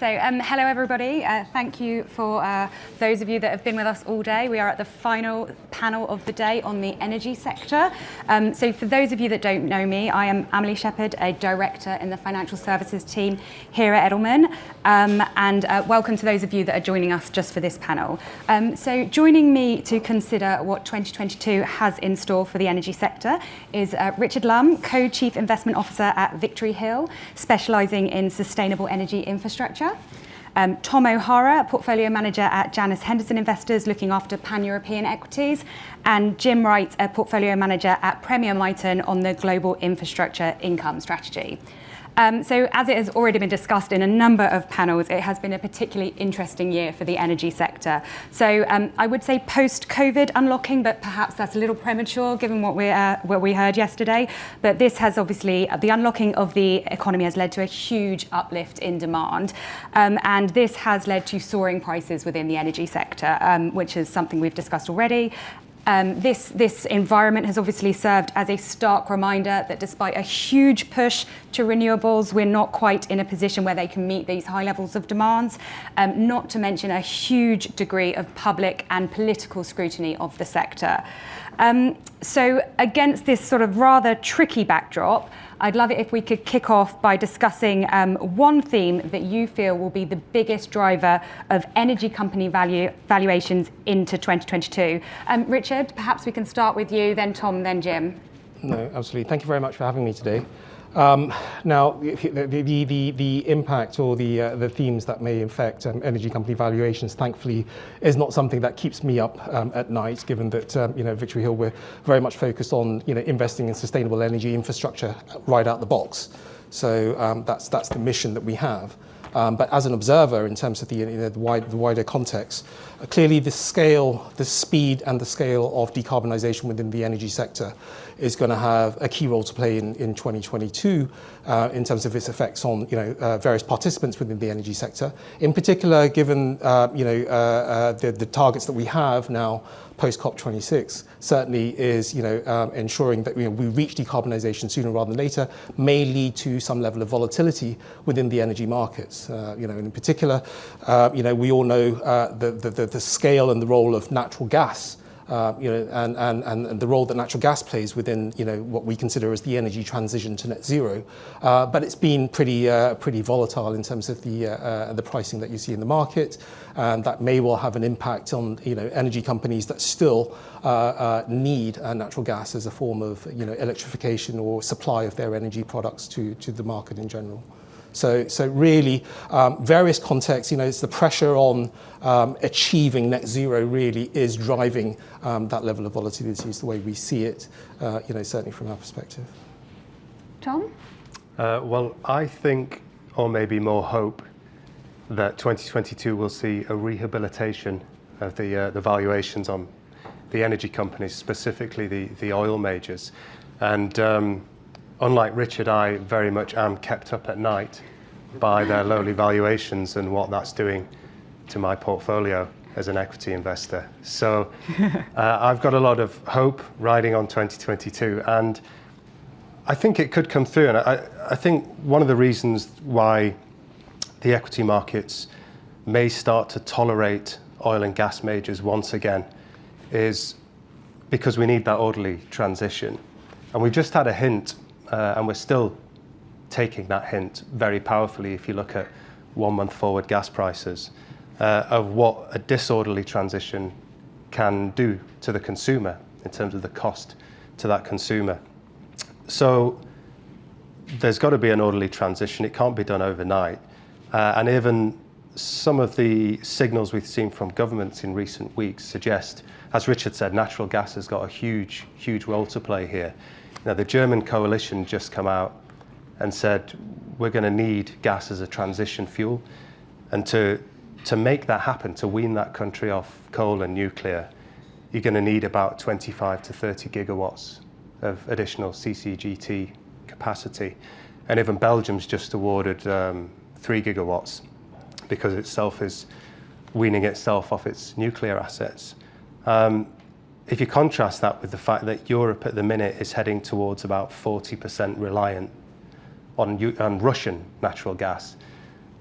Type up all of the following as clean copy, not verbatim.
Hello everybody. Thank you for those of you that have been with us all day. We are at the final panel of the day on the energy sector. So for those of you that don't know me, I am Amelie Shepherd, a director in the financial services team here at Edelman. And welcome to those of you that are joining us just for this panel. So joining me to consider what 2022 has in store for the energy sector is Richard Lum, Co-Chief Investment Officer at Victory Hill, specialising in sustainable energy infrastructure. Tom O'Hara, Portfolio Manager at Janus Henderson Investors, looking after pan-European equities. And Jim Wright, a Portfolio Manager at Premier Miton on the Global Infrastructure Income Strategy. So as it has already been discussed in a number of panels, it has been a particularly interesting year for the energy sector. So I would say post-COVID unlocking, but perhaps that's a little premature given what we heard yesterday. But this has obviously, the unlocking of the economy has led to a huge uplift in demand. And this has led to soaring prices within the energy sector, which is something we've discussed already. This environment has obviously served as a stark reminder that despite a huge push to renewables, we're not quite in a position where they can meet these high levels of demands, not to mention a huge degree of public and political scrutiny of the sector. So against this sort of rather tricky backdrop, I'd love it if we could kick off by discussing one theme that you feel will be the biggest driver of energy company valuations into 2022. Richard, perhaps we can start with you, then Tom, then Jim. No, absolutely. Thank you very much for having me today. Now, the impact or the themes that may affect energy company valuations, thankfully, is not something that keeps me up at night, given that Victory Hill, we're very much focused on investing in sustainable energy infrastructure right out the box. So that's the mission that we have. But as an observer, in terms of the wider context, clearly the scale, the speed and the scale of decarbonisation within the energy sector is going to have a key role to play in 2022 in terms of its effects on various participants within the energy sector. In particular, given the targets that we have now post COP26, certainly is ensuring that we reach decarbonisation sooner rather than later may lead to some level of volatility within the energy markets. In particular, we all know the scale and the role of natural gas. And the role that natural gas plays within, what we consider as the energy transition to net zero, but it's been pretty volatile in terms of the pricing that you see in the market, and that may well have an impact on energy companies that still need natural gas as a form of electrification or supply of their energy products to the market in general. So really, various contexts, it's the pressure on achieving net zero really is driving that level of volatility is the way we see it, certainly from our perspective. Tom? Well, I think, or maybe more hope, that 2022 will see a rehabilitation of the valuations on the energy companies, specifically the oil majors. And unlike Richard, I very much am kept up at night by their lowly valuations and what that's doing to my portfolio as an equity investor. So I've got a lot of hope riding on 2022, and I think it could come through. And I think one of the reasons why the equity markets may start to tolerate oil and gas majors once again is because we need that orderly transition. And we've just had a hint, and we're still taking that hint very powerfully if you look at 1 month forward gas prices, of what a disorderly transition can do to the consumer in terms of the cost to that consumer. So there's got to be an orderly transition. It can't be done overnight. And even some of the signals we've seen from governments in recent weeks suggest, as Richard said, natural gas has got a huge, huge role to play here. Now, the German coalition just come out and said, we're going to need gas as a transition fuel. And to make that happen, to wean that country off coal and nuclear, you're going to need about 25 to 30 gigawatts of additional CCGT capacity. And even Belgium's just awarded 3 gigawatts because itself is weaning itself off its nuclear assets. If you contrast that with the fact that Europe at the minute is heading towards about 40% reliant on Russian natural gas,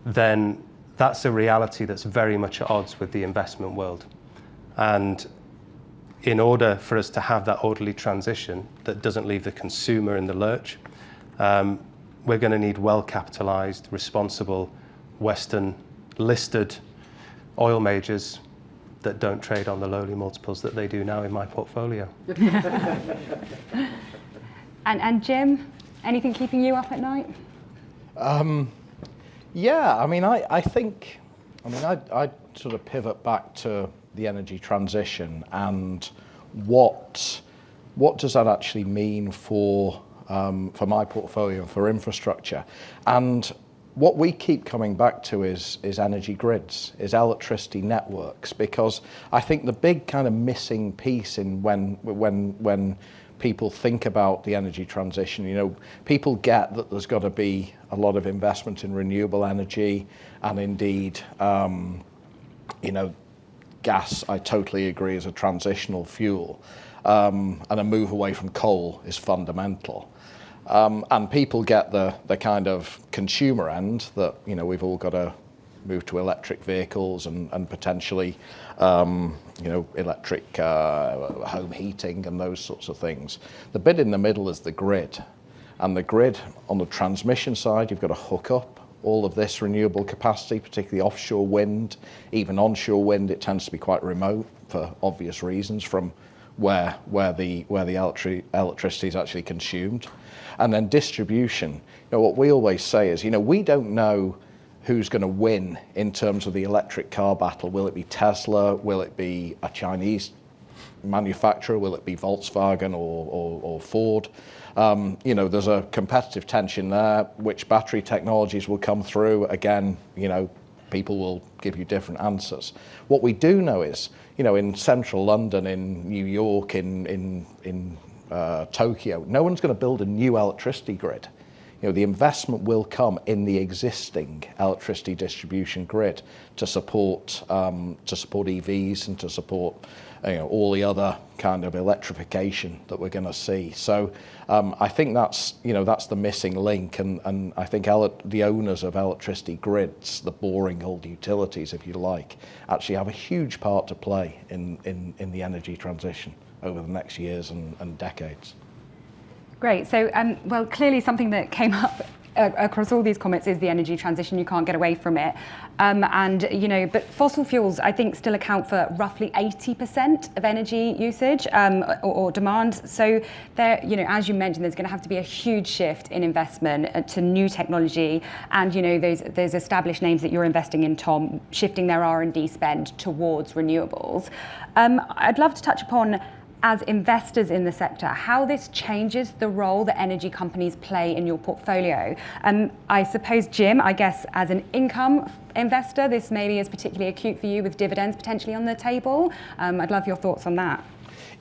then that's a reality that's very much at odds with the investment world. And in order for us to have that orderly transition that doesn't leave the consumer in the lurch, we're going to need well-capitalized, responsible, Western listed oil majors that don't trade on the lowly multiples that they do now in my portfolio. And Jim, anything keeping you up at night? Yeah, I mean, I think, I'd sort of pivot back to the energy transition and what does that actually mean for my portfolio and for infrastructure. And what we keep coming back to is energy grids, is electricity networks, because I think the big kind of missing piece in when people think about the energy transition, you know, people get that there's got to be a lot of investment in renewable energy, and indeed, you know, gas, I totally agree, is a transitional fuel, and a move away from coal is fundamental. And people get the kind of consumer end that, you know, we've all got to move to electric vehicles and potentially, you know, electric home heating and those sorts of things. The bit in the middle is the grid. And the grid, on the transmission side, you've got to hook up all of this renewable capacity, particularly offshore wind, even onshore wind. It tends to be quite remote for obvious reasons from where the electricity is actually consumed. And then distribution. You know, what we always say is, you know, we don't know who's going to win in terms of the electric car battle. Will it be Tesla? Will it be a Chinese manufacturer? Will it be Volkswagen or Ford? You know, there's a competitive tension there. Which battery technologies will come through? Again, you know, people will give you different answers. What we do know is, you know, in central London, in New York, in Tokyo, no one's going to build a new electricity grid. You know, the investment will come in the existing electricity distribution grid to support EVs and to support, you know, all the other kind of electrification that we're going to see. So I think that's, you know, that's the missing link, and I think the owners of electricity grids, the boring old utilities, if you like, actually have a huge part to play in the energy transition over the next years and decades. Great. So, well, clearly something that came up across all these comments is the energy transition. You can't get away from it. And, you know, but fossil fuels, I think, still account for roughly 80% of energy usage or demand. So there, you know, as you mentioned, there's going to have to be a huge shift in investment to new technology. And, you know, those established names that you're investing in, Tom, shifting their R&D spend towards renewables. I'd love to touch upon, as investors in the sector, how this changes the role that energy companies play in your portfolio. I suppose, Jim, I guess as an income investor, this maybe is particularly acute for you with dividends potentially on the table. I'd love your thoughts on that.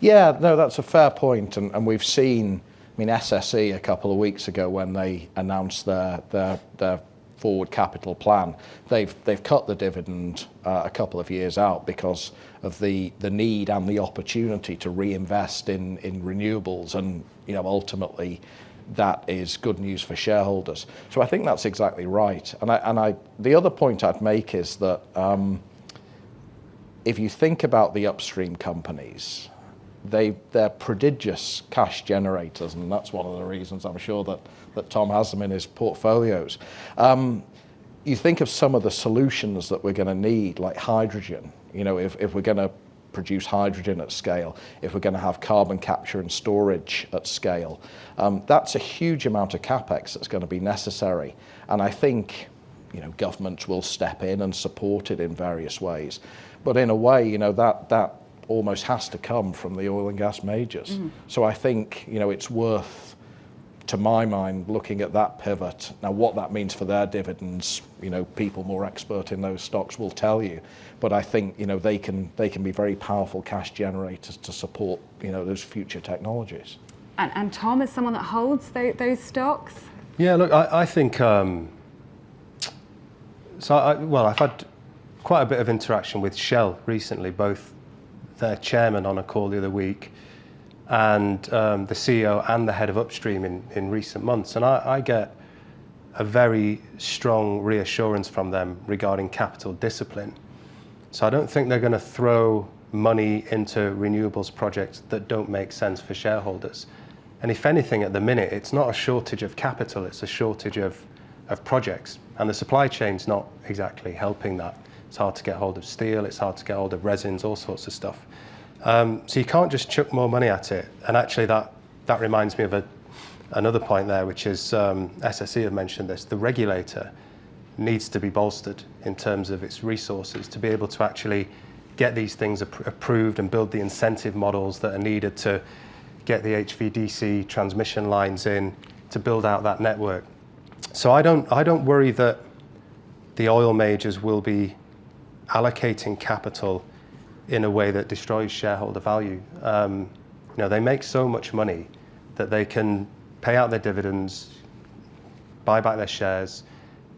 Yeah, no, that's a fair point. And we've seen, I mean, SSE a couple of weeks ago when they announced their forward capital plan, they've cut the dividend a couple of years out because of the need and the opportunity to reinvest in renewables, and, you know, ultimately that is good news for shareholders. So I think that's exactly right. And the other point I'd make is that if you think about the upstream companies, they're prodigious cash generators, and that's one of the reasons I'm sure that Tom has them in his portfolios. You think of some of the solutions that we're going to need, like hydrogen. You know, if we're going to produce hydrogen at scale, if we're going to have carbon capture and storage at scale, that's a huge amount of capex that's going to be necessary. And I think, you know, governments will step in and support it in various ways. But in a way, you know, that almost has to come from the oil and gas majors. Mm-hmm. So I think, you know, it's worth, to my mind, looking at that pivot. Now, what that means for their dividends, you know, people more expert in those stocks will tell you. But I think, you know, they can be very powerful cash generators to support, you know, those future technologies. And Tom, as someone that holds those stocks? Yeah, look, I think, I've had quite a bit of interaction with Shell recently, both their chairman on a call the other week and the CEO and the head of upstream in recent months. And I get a very strong reassurance from them regarding capital discipline. So I don't think they're going to throw money into renewables projects that don't make sense for shareholders. And if anything, at the minute, it's not a shortage of capital, it's a shortage of projects. And the supply chain's not exactly helping that. It's hard to get hold of steel, it's hard to get hold of resins, all sorts of stuff. So you can't just chuck more money at it. And actually that reminds me of another point there, which is SSE have mentioned this. The regulator needs to be bolstered in terms of its resources to be able to actually get these things approved and build the incentive models that are needed to get the HVDC transmission lines in to build out that network. So I don't worry that the oil majors will be allocating capital in a way that destroys shareholder value. They make so much money that they can pay out their dividends, buy back their shares,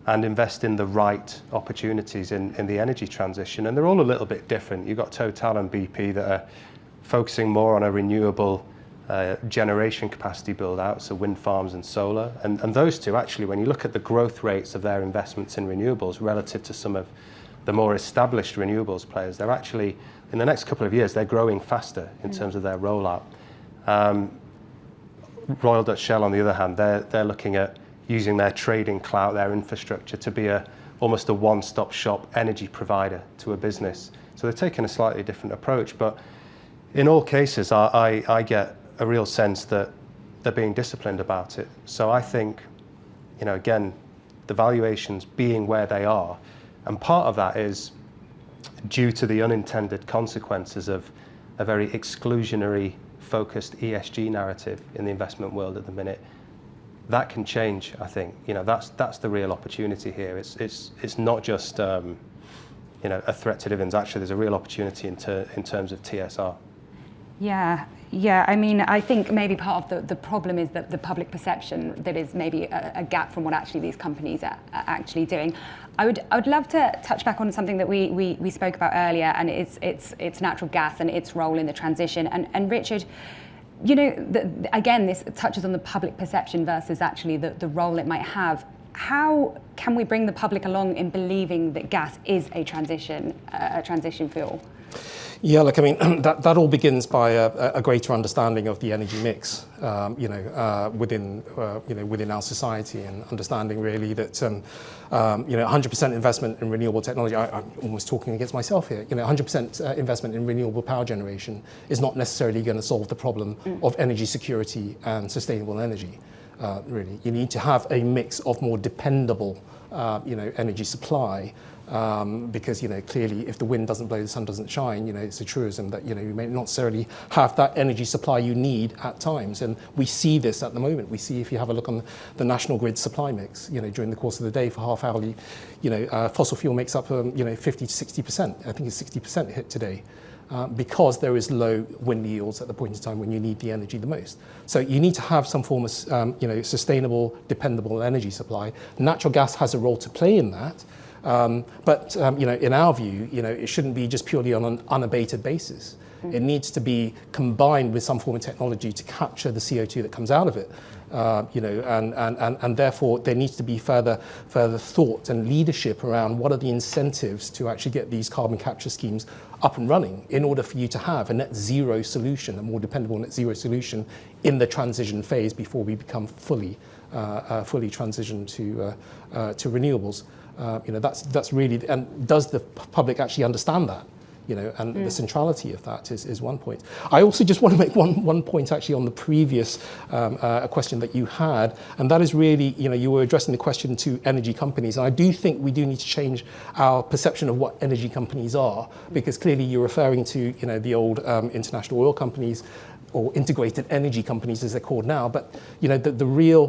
and invest in the right opportunities in the energy transition. And they're all a little bit different. You've got Total and BP that are focusing more on a renewable generation capacity build out, so wind farms and solar. And those two, actually, when you look at the growth rates of their investments in renewables relative to some of the more established renewables players, they're actually, in the next couple of years, they're growing faster in terms of their rollout. Royal Dutch Shell, on the other hand, they're looking at using their trading clout, their infrastructure, to be almost a one-stop shop energy provider to a business. So they're taking a slightly different approach. But in all cases, I get a real sense that they're being disciplined about it. So I think, again, the valuations being where they are, and part of that is due to the unintended consequences of a very exclusionary focused ESG narrative in the investment world at the minute. That can change, I think. That's the real opportunity here. It's not just a threat to dividends. Actually, there's a real opportunity in terms of TSR. Yeah. I mean, I think maybe part of the problem is that the public perception that is maybe a gap from what actually these companies are actually doing. I would love to touch back on something that we spoke about earlier, and it's natural gas and its role in the transition. And Richard, again, this touches on the public perception versus actually the role it might have. How can we bring the public along in believing that gas is a transition fuel? Yeah, look, I mean, that all begins by a greater understanding of the energy mix, within our society, and understanding really that, 100% investment in renewable technology. I'm almost talking against myself here. 100% investment in renewable power generation is not necessarily going to solve the problem of energy security and sustainable energy. Really, you need to have a mix of more dependable, energy supply. Because clearly, if the wind doesn't blow, the sun doesn't shine. It's a truism that you may not necessarily have that energy supply you need at times, and we see this at the moment. We see, if you have a look on the national grid supply mix, during the course of the day for half hourly, fossil fuel makes up 50 to 60%. I think it's 60% hit today. Because there is low wind yields at the point in time when you need the energy the most. So you need to have some form of sustainable, dependable energy supply. Natural gas has a role to play in that. But in our view, it shouldn't be just purely on an unabated basis. It needs to be combined with some form of technology to capture the CO2 that comes out of it. And therefore there needs to be further thought and leadership around what are the incentives to actually get these carbon capture schemes up and running in order for you to have a net zero solution, a more dependable net zero solution in the transition phase before we become fully transitioned to renewables. That's really, and does the public actually understand that? And the centrality of that is one point. I also just want to make one point actually on the previous question that you had, and that is really, you were addressing the question to energy companies, and I do think we do need to change our perception of what energy companies are, because clearly you're referring to, the old international oil companies, or integrated energy companies as they're called now, but the real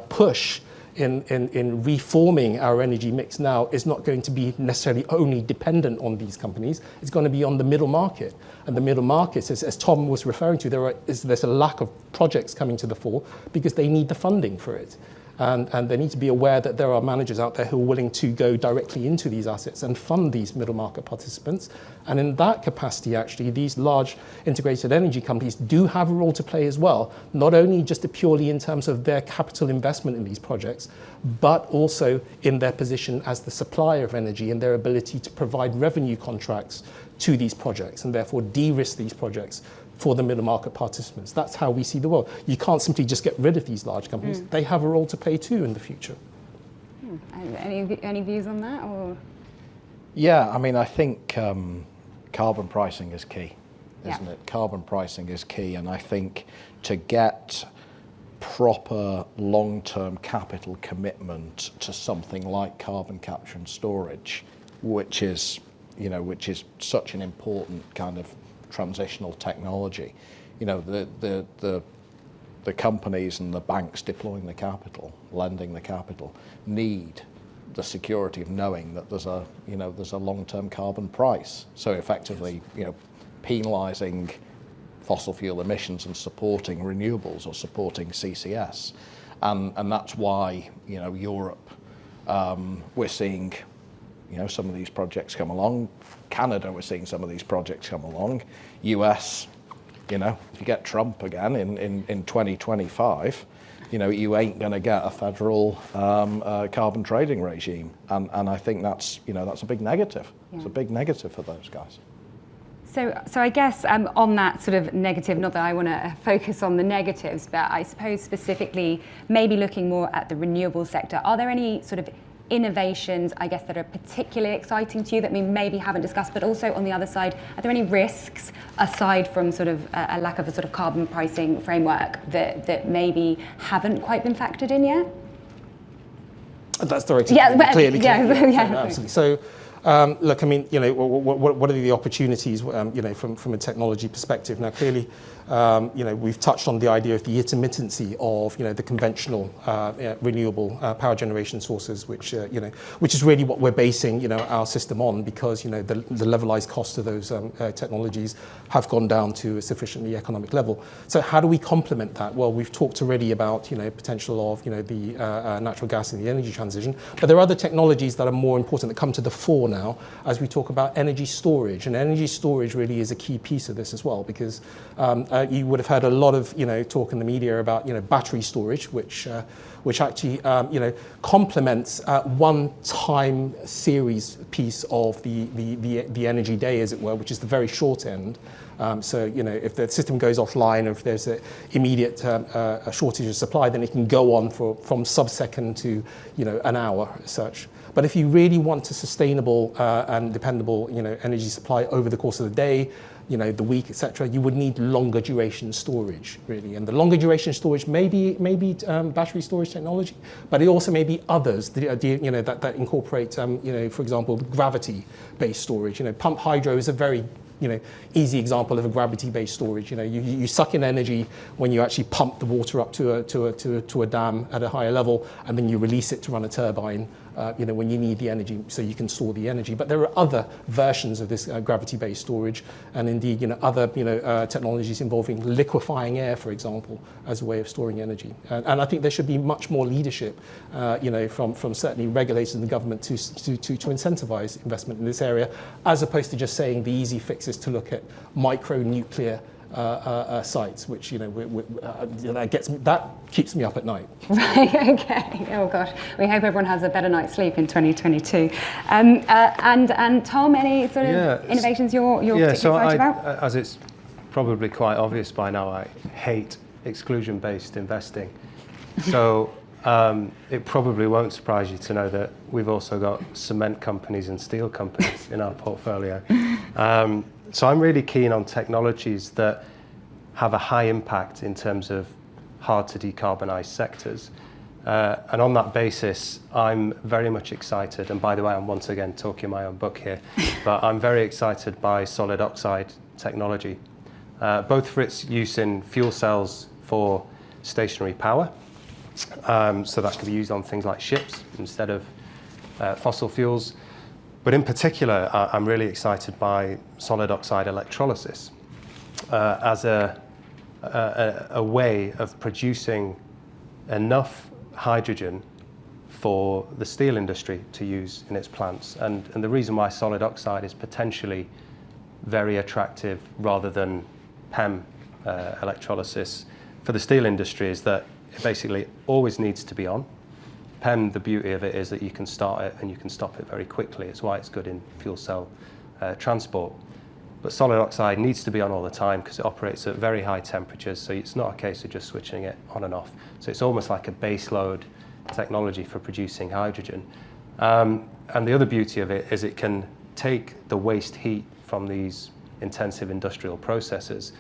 push in reforming our energy mix now is not going to be necessarily only dependent on these companies. It's going to be on the middle market. And the middle market, as Tom was referring to, there's a lack of projects coming to the fore because they need the funding for it. And they need to be aware that there are managers out there who are willing to go directly into these assets and fund these middle market participants. And in that capacity, actually, these large integrated energy companies do have a role to play as well, not only just purely in terms of their capital investment in these projects, but also in their position as the supplier of energy and their ability to provide revenue contracts to these projects and therefore de-risk these projects for the middle market participants. That's how we see the world. You can't simply just get rid of these large companies. They have a role to play too in the future. Any views on that? Or? Yeah, I mean, I think carbon pricing is key, isn't it? Carbon pricing is key, and I think to get proper long-term capital commitment to something like carbon capture and storage, which is such an important kind of transitional technology. The companies and the banks deploying the capital, lending the capital, need the security of knowing that there's a long-term carbon price. So effectively, penalising fossil fuel emissions and supporting renewables or supporting CCS, and that's why Europe, we're seeing some of these projects come along. Canada, we're seeing some of these projects come along. US, if you get Trump again in 2025, you ain't going to get a federal carbon trading regime, and I think that's a big negative. Yeah. It's a big negative for those guys. So I guess on that sort of negative, not that I want to focus on the negatives, but I suppose specifically maybe looking more at the renewable sector, are there any sort of innovations, I guess, that are particularly exciting to you that we maybe haven't discussed, but also on the other side, are there any risks aside from sort of a lack of a sort of carbon pricing framework that maybe haven't quite been factored in yet? That's directed clearly. Absolutely. So, look, I mean, what are the opportunities, from a technology perspective? Now, clearly, we've touched on the idea of the intermittency of, the conventional renewable power generation sources, which is really what we're basing, our system on, because, the levelized cost of those technologies have gone down to a sufficiently economic level. So how do we complement that? Well, we've talked already about, potential of, the natural gas in the energy transition, but there are other technologies that are more important that come to the fore now as we talk about energy storage. And energy storage really is a key piece of this as well, because you would have heard a lot of talk in the media about battery storage, which actually complements one time series piece of the energy day, as it were, which is the very short end. So if the system goes offline, or if there's an immediate a shortage of supply, then it can go on from sub-second to an hour as such. But if you really want a sustainable and dependable energy supply over the course of the day, the week, etc., you would need longer duration storage, really. And the longer duration storage may be battery storage technology, but it also may be others that incorporate, for example, gravity-based storage. Pump hydro is a very easy example of a gravity-based storage. You suck in energy when you actually pump the water up to a dam at a higher level, and then you release it to run a turbine. When you need the energy, so you can store the energy. But there are other versions of this gravity-based storage, and indeed, other technologies involving liquefying air, for example, as a way of storing energy. And I think there should be much more leadership, from certainly regulators and the government to incentivize investment in this area, as opposed to just saying the easy fix is to look at micro-nuclear sites, which that keeps me up at night. Right. Okay. Oh gosh. We hope everyone has a better night's sleep in 2022. And Tom, any sort of innovations you're particularly excited about? As it's probably quite obvious by now, I hate exclusion-based investing. So it probably won't surprise you to know that we've also got cement companies and steel companies in our portfolio. So I'm really keen on technologies that have a high impact in terms of hard to decarbonize sectors. And on that basis, I'm very much excited, and by the way, I'm once again talking my own book here, but I'm very excited by solid oxide technology, both for its use in fuel cells for stationary power, so that can be used on things like ships instead of fossil fuels. But in particular, I'm really excited by solid oxide electrolysis as a way of producing enough hydrogen for the steel industry to use in its plants. And the reason why solid oxide is potentially very attractive rather than PEM electrolysis for the steel industry is that it basically always needs to be on. PEM, the beauty of it is that you can start it and you can stop it very quickly. It's why it's good in fuel cell transport. But solid oxide needs to be on all the time because it operates at very high temperatures, so it's not a case of just switching it on and off. So it's almost like a base load technology for producing hydrogen. And the other beauty of it is it can take the waste heat from these intensive industrial processes,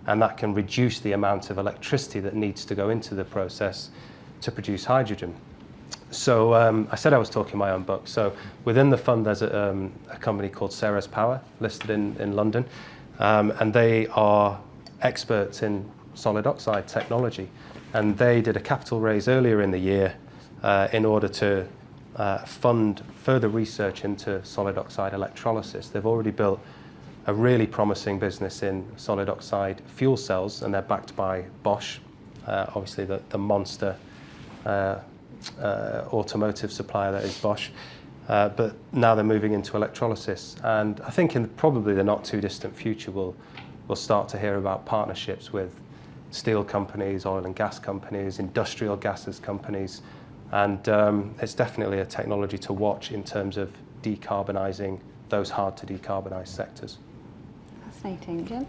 and that can reduce the amount of electricity that needs to go into the process to produce hydrogen. So I said I was talking my own book. So within the fund, there's a company called Ceres Power listed in London, and they are experts in solid oxide technology. And they did a capital raise earlier in the year in order to fund further research into solid oxide electrolysis. They've already built a really promising business in solid oxide fuel cells, and they're backed by Bosch, obviously the monster automotive supplier that is Bosch, but now they're moving into electrolysis. And I think in probably the not too distant future we'll start to hear about partnerships with steel companies, oil and gas companies, industrial gases companies, and it's definitely a technology to watch in terms of decarbonising those hard to decarbonise sectors. Fascinating. Jim?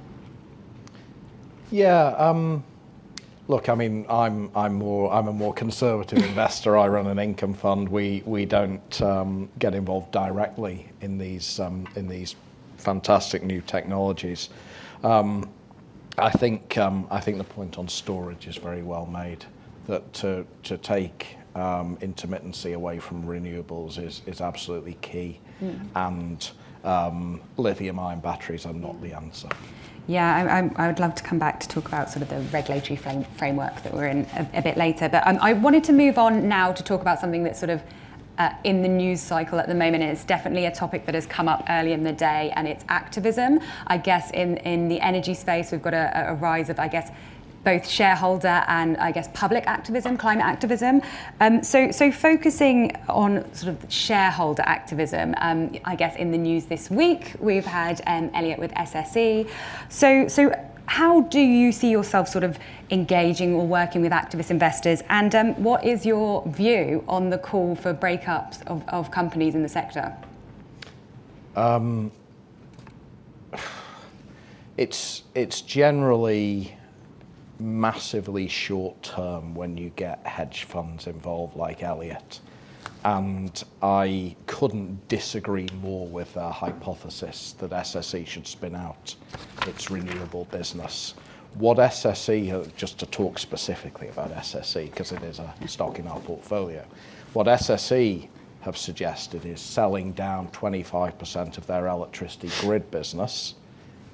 Yeah, look, I mean, I'm a more conservative investor. I run an income fund. We don't get involved directly in these fantastic new technologies. I think the point on storage is very well made. That to take intermittency away from renewables is absolutely key, and lithium-ion batteries are not the answer. Yeah, I would love to come back to talk about sort of the regulatory framework that we're in a bit later. But I wanted to move on now to talk about something that's sort of in the news cycle at the moment. It's definitely a topic that has come up early in the day, and it's activism. I guess in the energy space, we've got a rise of, I guess, both shareholder and, I guess, public activism, climate activism. So focusing on sort of shareholder activism, I guess in the news this week, we've had Elliott with SSE. So how do you see yourself sort of engaging or working with activist investors? And what is your view on the call for breakups of companies in the sector? It's generally massively short term when you get hedge funds involved like Elliott, and I couldn't disagree more with their hypothesis that SSE should spin out its renewable business. What SSE, just to talk specifically about SSE because it is a stock in our portfolio, what SSE have suggested is selling down 25% of their electricity grid business,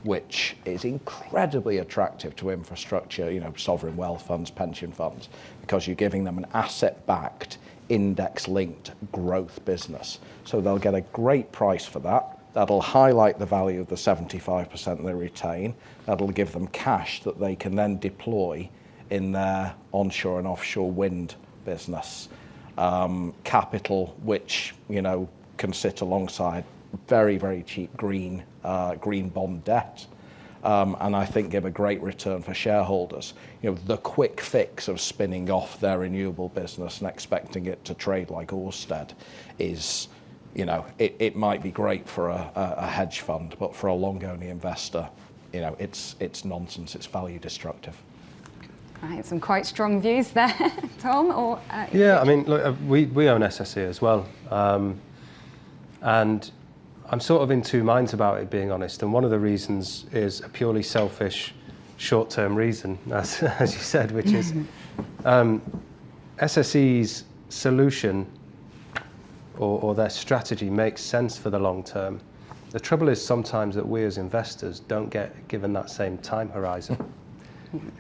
which is incredibly attractive to infrastructure, sovereign wealth funds, pension funds, because you're giving them an asset-backed, index-linked growth business. So they'll get a great price for that. That'll highlight the value of the 75% they retain. That'll give them cash that they can then deploy in their onshore and offshore wind business. Capital, which, can sit alongside very, very cheap green bond debt, and I think give a great return for shareholders. The quick fix of spinning off their renewable business and expecting it to trade like Ørsted is, it might be great for a hedge fund, but for a long-only investor, it's nonsense. It's value destructive. Right, some quite strong views there, Tom. Or yeah, I mean, look, we own SSE as well, and I'm sort of in two minds about it, being honest, and one of the reasons is a purely selfish, short-term reason, as you said, which is SSE's solution or their strategy makes sense for the long term. The trouble is sometimes that we as investors don't get given that same time horizon.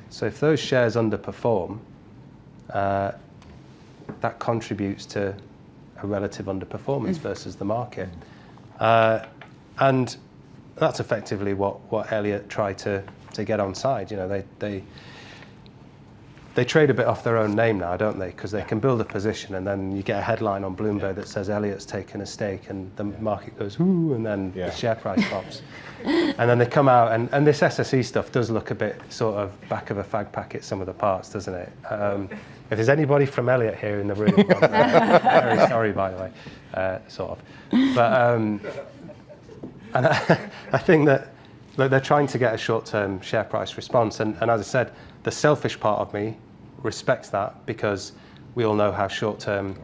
So if those shares underperform, that contributes to a relative underperformance versus the market. And that's effectively what Elliott tried to get on side. they trade a bit off their own name now, don't they? Because they can build a position, and then you get a headline on Bloomberg that says Elliott's taken a stake, and the market goes, ooh, and then the share price drops. And then they come out, and this SSE stuff does look a bit sort of back of a fag packet, some of the parts, doesn't it? If there's anybody from Elliott here in the room, I'm very sorry, by the way, sort of. But and I think that they're trying to get a short-term share price response, and as I said, the selfish part of me respects that, because we all know how short-term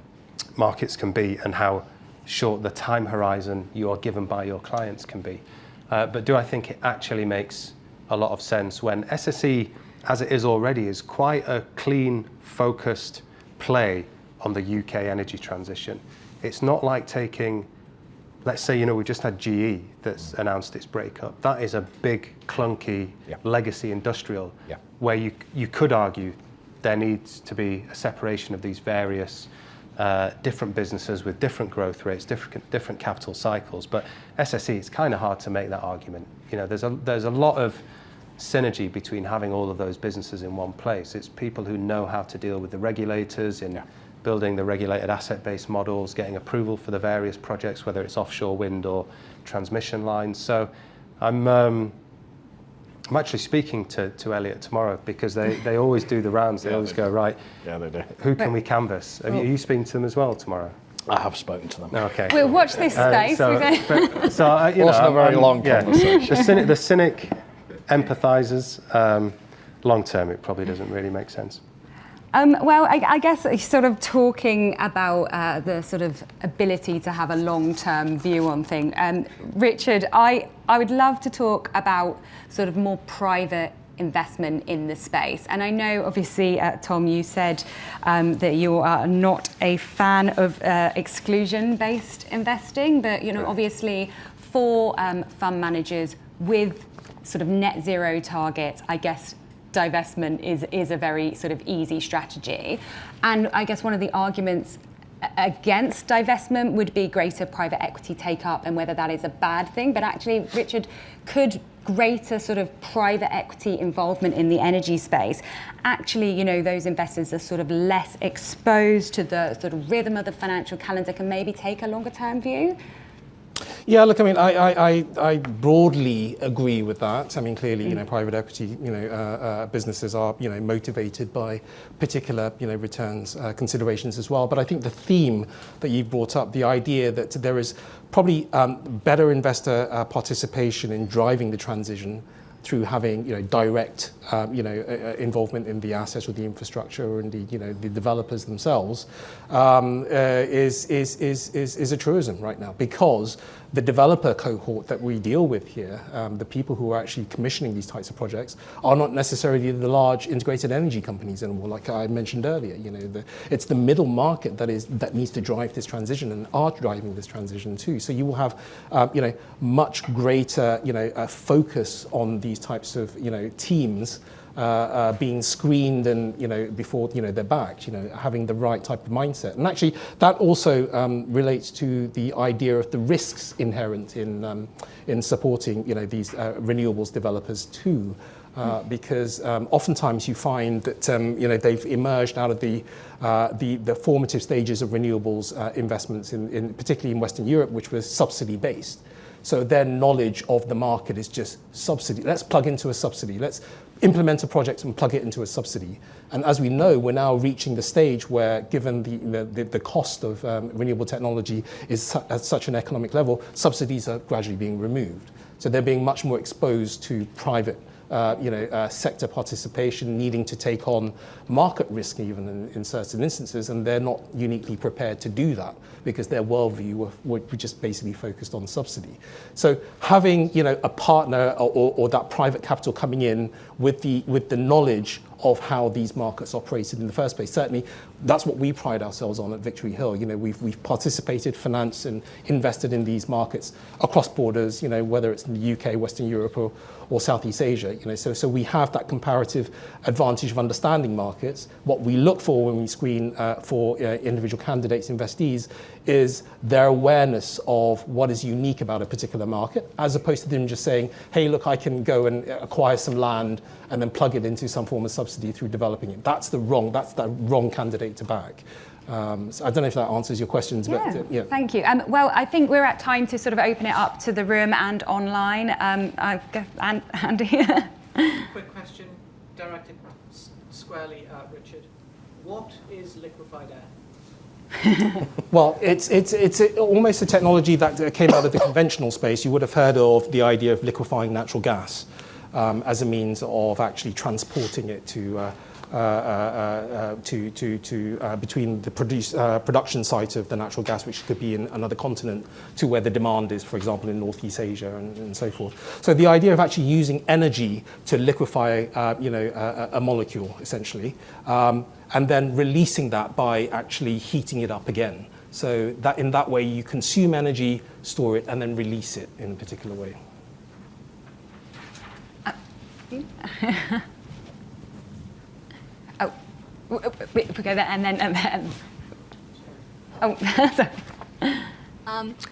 markets can be and how short the time horizon you are given by your clients can be. But do I think it actually makes a lot of sense when SSE, as it is already, is quite a clean, focused play on the UK energy transition? It's not like taking, let's say, we just had GE that's announced its breakup. That is a big, clunky, legacy industrial where you could argue there needs to be a separation of these various different businesses with different growth rates, different capital cycles. But SSE, it's kind of hard to make that argument. There's a lot of synergy between having all of those businesses in one place. It's people who know how to deal with the regulators in building the regulated asset-based models, getting approval for the various projects, whether it's offshore wind or transmission lines. So I'm actually speaking to Elliott tomorrow, because they always do the rounds. They always go, right, they do. Who can we canvass? Are you speaking to them as well tomorrow? I have spoken to them. Okay. We'll watch this space. Wasn't a very long conversation. The cynic empathises. Long term, it probably doesn't really make sense. Well, I guess sort of talking about the sort of ability to have a long-term view on things. Richard, I would love to talk about sort of more private investment in the space. And I know, obviously, Tom, you said that you are not a fan of exclusion-based investing, but, obviously for fund managers with sort of net zero targets, I guess divestment is a very sort of easy strategy. And I guess one of the arguments against divestment would be greater private equity take-up and whether that is a bad thing. But actually, Richard, could greater sort of private equity involvement in the energy space actually, those investors are sort of less exposed to the sort of rhythm of the financial calendar, can maybe take a longer term view? Yeah, look, I mean, I broadly agree with that. I mean, clearly, private equity, businesses are, motivated by particular, returns considerations as well. But I think the theme that you've brought up, the idea that there is probably better investor participation in driving the transition through having direct involvement in the assets or the infrastructure and the developers themselves is a truism right now, because the developer cohort that we deal with here, the people who are actually commissioning these types of projects, are not necessarily the large integrated energy companies anymore. Like I mentioned earlier, it's the middle market that needs to drive this transition and are driving this transition too. So you will have much greater focus on these types of teams being screened and before they're backed, having the right type of mindset. And actually that also relates to the idea of the risks inherent in supporting these renewables developers too. Because oftentimes you find that they've emerged out of the formative stages of renewables investments in particularly in Western Europe, which was subsidy based. So their knowledge of the market is just subsidy. Let's plug into a subsidy. Let's implement a project and plug it into a subsidy. And as we know, we're now reaching the stage where, given the cost of renewable technology is at such an economic level, subsidies are gradually being removed. So they're being much more exposed to private sector participation, needing to take on market risk even in certain instances, and they're not uniquely prepared to do that because their worldview were just basically focused on subsidy. So having a partner or that private capital coming in with the knowledge of how these markets operated in the first place. Certainly That's what we pride ourselves on at Victory Hill. We've participated, financed, and invested in these markets across borders. Whether it's in the UK, Western Europe, or Southeast Asia. So we have that comparative advantage of understanding markets. What we look for when we screen for individual candidates, investees, is their awareness of what is unique about a particular market, as opposed to them just saying, "Hey, look, I can go and acquire some land and then plug it into some form of subsidy through developing it." That's the wrong candidate to back. So I don't know if that answers your questions, but yeah. Thank you. Well, I think we're at time to sort of open it up to the room and online. Andy. Quick question directed squarely at Richard. What is liquefied air? Well, it's almost a technology that came out of the conventional space. You would have heard of the idea of liquefying natural gas as a means of actually transporting it to between the production site of the natural gas, which could be in another continent, to where the demand is, for example, in Northeast Asia and so forth. So the idea of actually using energy to liquefy, a molecule essentially, and then releasing that by actually heating it up again. So that in that way you consume energy, store it, and then release it in a particular way. We go there and then. Sorry.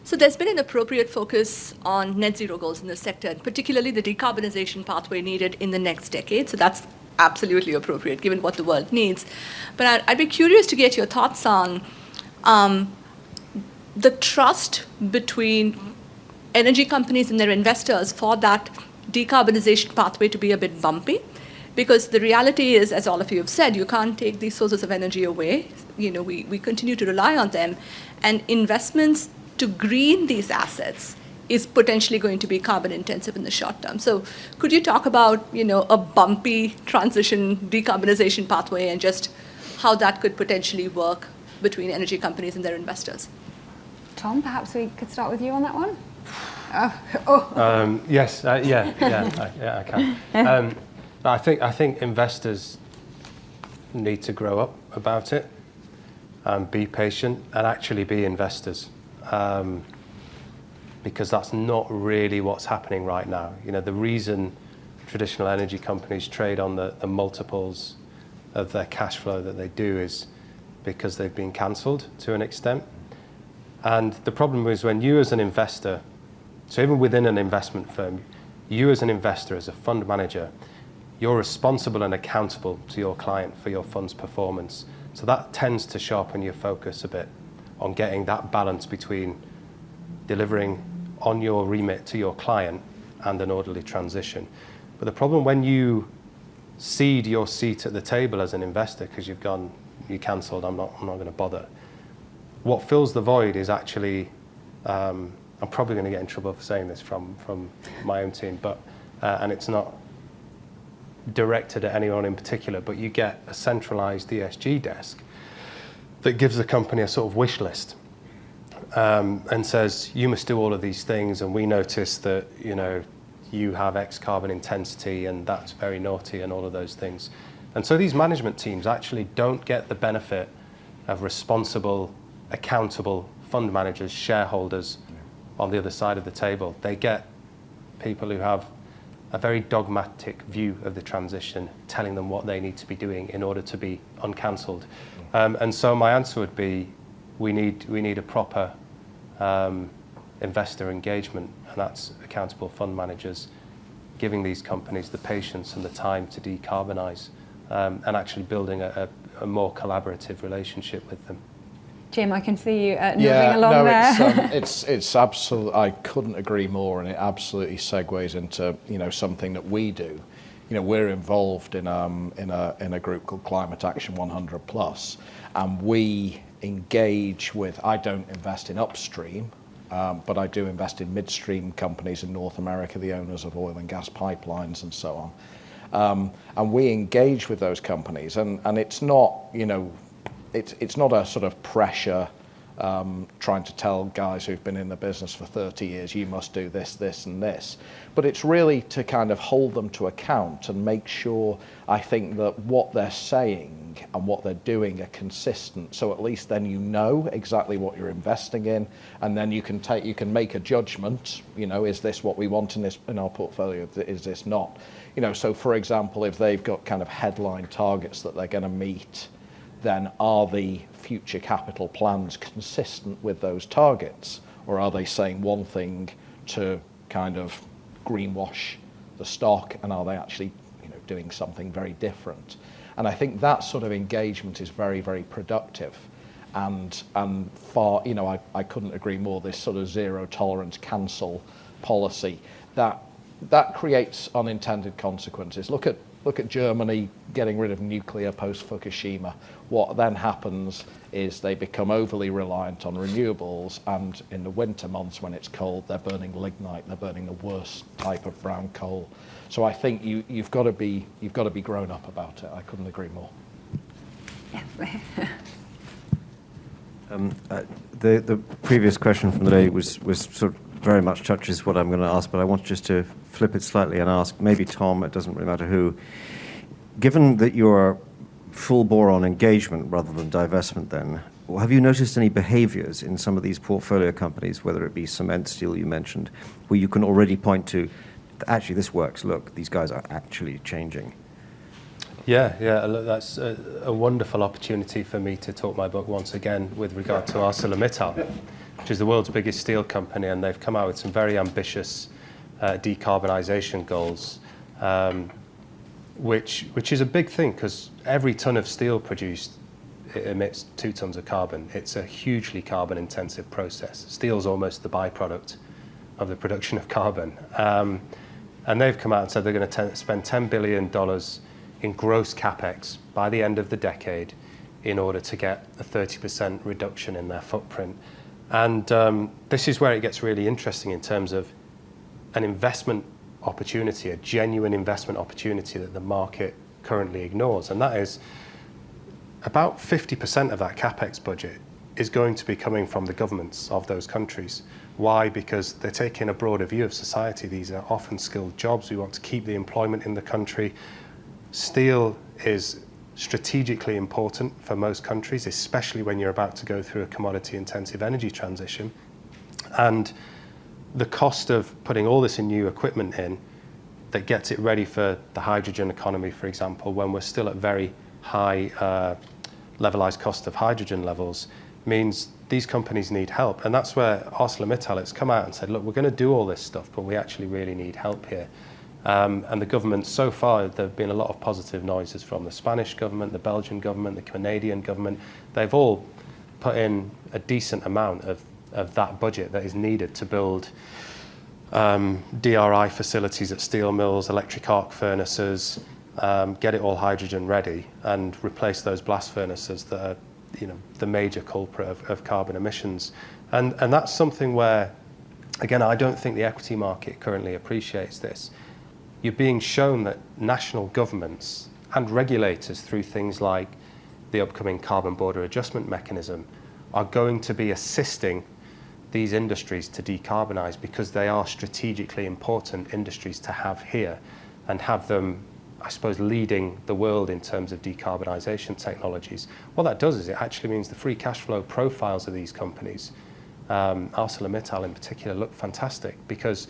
So there's been an appropriate focus on net zero goals in the sector, and particularly the decarbonization pathway needed in the next decade. So that's absolutely appropriate given what the world needs. But I'd be curious to get your thoughts on the trust between energy companies and their investors for that decarbonization pathway to be a bit bumpy. Because the reality is, as all of you have said, you can't take these sources of energy away. We continue to rely on them. And investments to green these assets is potentially going to be carbon intensive in the short term. So could you talk about, a bumpy transition decarbonization pathway and just how that could potentially work between energy companies and their investors? Tom, perhaps we could start with you on that one? Yes, I can. I think investors need to grow up about it and be patient and actually be investors, because that's not really what's happening right now. The reason traditional energy companies trade on the multiples of their cash flow that they do is because they've been cancelled to an extent. And the problem is when you as an investor, so even within an investment firm, you as an investor, as a fund manager, you're responsible and accountable to your client for your fund's performance. So that tends to sharpen your focus a bit on getting that balance between delivering on your remit to your client and an orderly transition. But the problem when you cede your seat at the table as an investor because you cancelled, I'm not going to bother. What fills the void is actually, I'm probably going to get in trouble for saying this from my own team, but and it's not directed at anyone in particular, but you get a centralized ESG desk that gives the company a sort of wish list and says, you must do all of these things, and we notice that you have X carbon intensity and that's very naughty and all of those things. And so these management teams actually don't get the benefit of responsible, accountable fund managers, shareholders on the other side of the table. They get people who have a very dogmatic view of the transition, telling them what they need to be doing in order to be uncancelled. And so my answer would be, we need a proper investor engagement, and that's accountable fund managers giving these companies the patience and the time to decarbonise, and actually building a more collaborative relationship with them. Jim, I can see you nodding along there. It's absolutely. I couldn't agree more, and it absolutely segues into something that we do. We're involved in a group called Climate Action 100+, and we engage with. I don't invest in upstream, but I do invest in midstream companies in North America, the owners of oil and gas pipelines and so on. And we engage with those companies, and it's not It's not a sort of pressure trying to tell guys who've been in the business for 30 years, you must do this, this, and this. But it's really to kind of hold them to account and make sure, I think, that what they're saying and what they're doing are consistent. So at least then you know exactly what you're investing in, and then you can make a judgment. Is this what we want in our portfolio? Is this not? So for example, if they've got kind of headline targets that they're going to meet, then are the future capital plans consistent with those targets? Or are they saying one thing to kind of greenwash the stock, and are they actually doing something very different? And I think that sort of engagement is very, very productive. And far, I couldn't agree more, this sort of zero tolerance cancel policy, that creates unintended consequences. Look at Germany getting rid of nuclear post-Fukushima. What then happens is they become overly reliant on renewables, and in the winter months when it's cold, they're burning lignite, they're burning the worst type of brown coal. So I think you've got to be grown up about it. I couldn't agree more. Yeah. The previous question from the day was sort of very much touches what I'm going to ask, but I want just to flip it slightly and ask, maybe Tom, it doesn't really matter who, given that you're full bore on engagement rather than divestment then, have you noticed any behaviors in some of these portfolio companies, whether it be cement, steel you mentioned, where you can already point to, actually this works, look, these guys are actually changing? Yeah, look, that's a wonderful opportunity for me to talk my book once again with regard to Arcelormittal, which is the world's biggest steel company, and they've come out with some very ambitious decarbonisation goals, which is a big thing, because every ton of steel produced, it emits 2 tons of carbon. It's a hugely carbon-intensive process. Steel's almost the byproduct of the production of carbon. And they've come out and said they're going to spend $10 billion in gross capex by the end of the decade in order to get a 30% reduction in their footprint. And this is where it gets really interesting in terms of an investment opportunity, a genuine investment opportunity that the market currently ignores. And that is about 50% of that capex budget is going to be coming from the governments of those countries. Why? Because they're taking a broader view of society. These are often skilled jobs. We want to keep the employment in the country. Steel is strategically important for most countries, especially when you're about to go through a commodity-intensive energy transition. And the cost of putting all this in new equipment in that gets it ready for the hydrogen economy, for example, when we're still at very high levelized cost of hydrogen levels, means these companies need help. And that's where Arcelormittal has come out and said, look, we're going to do all this stuff, but we actually really need help here. And the government, so far, there have been a lot of positive noises from the Spanish government, the Belgian government, the Canadian government. They've all put in a decent amount of that budget that is needed to build DRI facilities at steel mills, electric arc furnaces, get it all hydrogen ready, and replace those blast furnaces that are, the major culprit of carbon emissions. And that's something where, again, I don't think the equity market currently appreciates this. You're being shown that national governments and regulators, through things like the upcoming carbon border adjustment mechanism, are going to be assisting these industries to decarbonize, because they are strategically important industries to have here and have them, I suppose, leading the world in terms of decarbonization technologies. What that does is it actually means the free cash flow profiles of these companies, ArcelorMittal in particular, look fantastic, because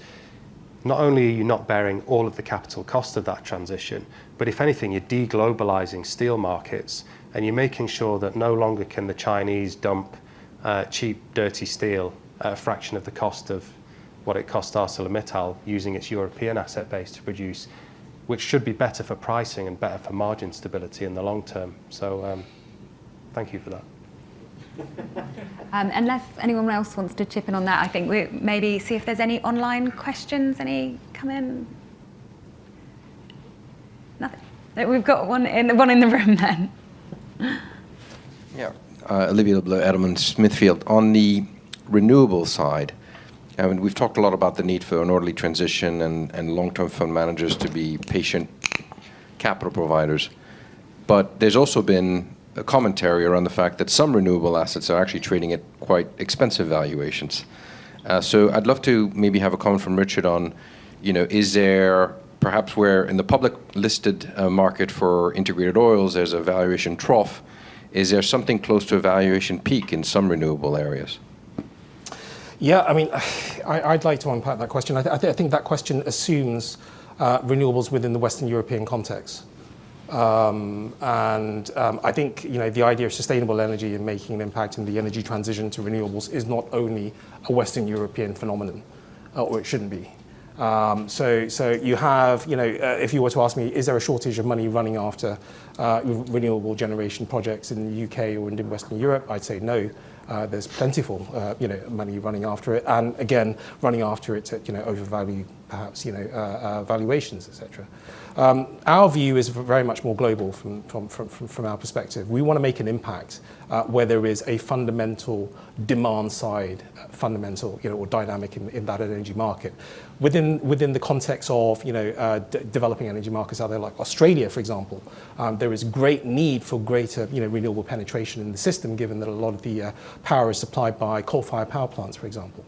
not only are you not bearing all of the capital cost of that transition, but if anything, you're deglobalizing steel markets, and you're making sure that no longer can the Chinese dump cheap, dirty steel at a fraction of the cost of what it cost ArcelorMittal using its European asset base to produce, which should be better for pricing and better for margin stability in the long term. So thank you for that. Unless anyone else wants to chip in on that, I think we maybe see if there's any online questions. Any come in? Nothing. We've got one in the room then. Yeah, Olivier Leblanc, Edelman, Smithfield. On the renewable side, I mean, we've talked a lot about the need for an orderly transition and long-term fund managers to be patient capital providers. But there's also been a commentary around the fact that some renewable assets are actually trading at quite expensive valuations. So I'd love to maybe have a comment from Richard on, is there perhaps where in the public listed market for integrated oils there's a valuation trough, is there something close to a valuation peak in some renewable areas? Yeah, I mean, I'd like to unpack that question. I think that question assumes renewables within the Western European context. I think the idea of sustainable energy and making an impact in the energy transition to renewables is not only a Western European phenomenon, or it shouldn't be. So you have, if you were to ask me, is there a shortage of money running after renewable generation projects in the UK or in Western Europe? I'd say no. There's plentiful, money running after it, and again, running after it at, overvalued, perhaps, valuations, etc. Our view is very much more global from our perspective. We want to make an impact where there is a fundamental demand side, or dynamic in that energy market. Within the context of, developing energy markets out there, like Australia, for example, there is great need for greater, renewable penetration in the system, given that a lot of the power is supplied by coal-fired power plants, for example.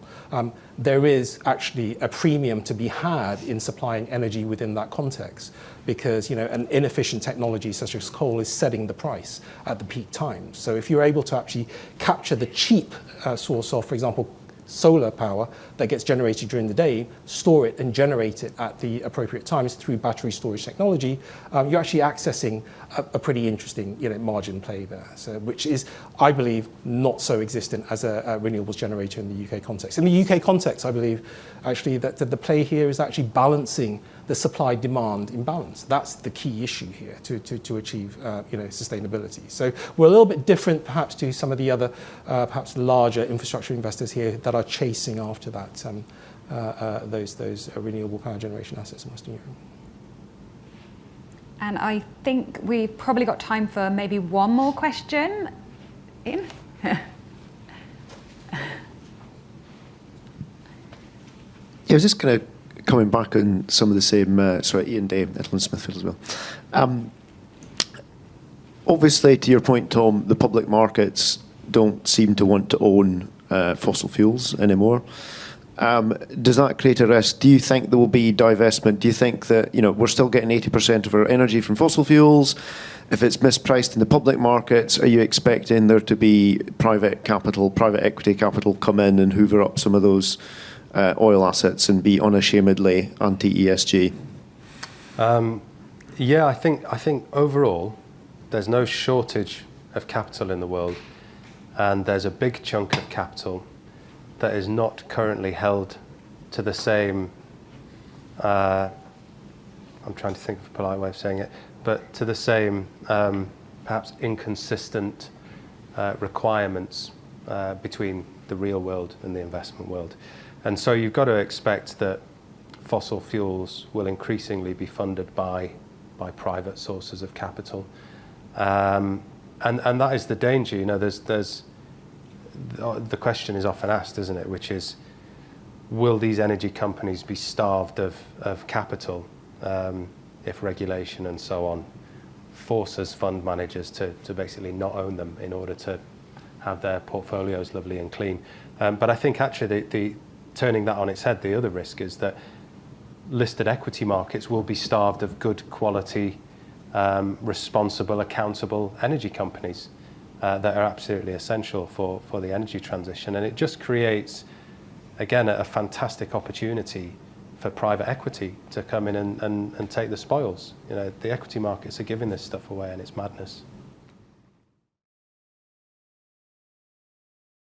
There is actually a premium to be had in supplying energy within that context, because an inefficient technology such as coal is setting the price at the peak times. So if you're able to actually capture the cheap source of, for example, solar power that gets generated during the day, store it and generate it at the appropriate times through battery storage technology, you're actually accessing a pretty interesting margin play there, so, which is, I believe, not so existent as a renewables generator in the UK context. In the UK context, I believe actually that the play here is actually balancing the supply-demand imbalance. That's the key issue here to achieve sustainability. So we're a little bit different perhaps to some of the other perhaps larger infrastructure investors here that are chasing after that those renewable power generation assets in Western Europe. And I think we've probably got time for maybe one more question. Ian? Yeah, I was just kind of coming back on some of the same, Ian Day, Edelman, Smithfield as well. Obviously, to your point, Tom, the public markets don't seem to want to own fossil fuels anymore. Does that create a risk? Do you think there will be divestment? Do you think that we're still getting 80% of our energy from fossil fuels? If it's mispriced in the public markets, are you expecting there to be private capital, private equity capital come in and hoover up some of those oil assets and be unashamedly anti-ESG? Yeah, I think overall there's no shortage of capital in the world, and there's a big chunk of capital that is not currently held to the same, I'm trying to think of a polite way of saying it, but to the same perhaps inconsistent requirements between the real world and the investment world. And so you've got to expect that fossil fuels will increasingly be funded by private sources of capital. And that is the danger. There's the question is often asked, isn't it, which is, will these energy companies be starved of capital if regulation and so on forces fund managers to basically not own them in order to have their portfolios lovely and clean? But I think actually the turning that on its head, the other risk is that listed equity markets will be starved of good quality, responsible, accountable energy companies that are absolutely essential for the energy transition. And it just creates, again, a fantastic opportunity for private equity to come in and take the spoils. The equity markets are giving this stuff away, and it's madness.